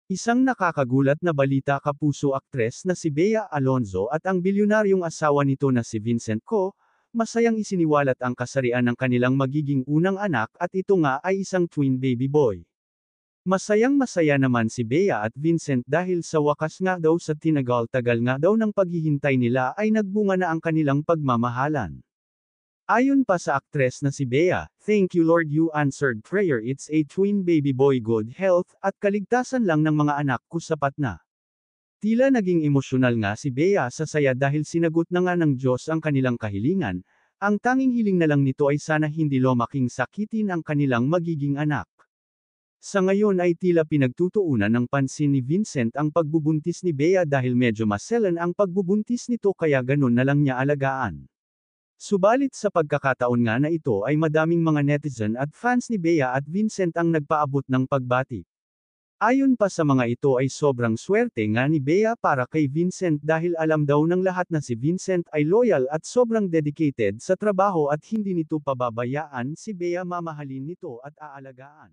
Isang nakakagulat na balita kapuso aktres na si Bea Alonzo at ang bilyonaryong asawa nito na si Vincent Co, masayang isiniwalat ang kasarian ng kanilang magiging unang anak at ito nga ay isang twin baby boy. Masayang masaya naman si Bea at Vincent dahil sa wakas nga daw sa tinagal-tagal nga daw ng paghihintay nila ay nagbunga na ang kanilang pagmamahalan. Ayon pa sa aktres na si Bea, "Thank you Lord you answered prayer it's a twin baby boy good health, at kaligtasan lang ng mga anak ko sapat na." Tila naging emosyonal nga si Bea sa saya dahil sinagot na nga ng Diyos ang kanilang kahilingan, ang tanging hiling na lang nito ay sana hindi lumaking sakitin ang kanilang magiging anak. Sa ngayon ay tila pinagtutuunan ng pansin ni Vincent ang pagbubuntis ni Bea dahil medyo maselan ang pagbubuntis nito kaya ganun na lang niya alagaan. Subalit sa pagkakataon nga na ito ay madaming mga netizen at fans ni Bea at Vincent ang nagpaabot ng pagbati. Ayon pa sa mga ito ay sobrang swerte nga ni Bea para kay Vincent dahil alam daw ng lahat na si Vincent ay loyal at sobrang dedicated sa trabaho at hindi nito pababayaan si Bea mamahalin nito at aalagaan.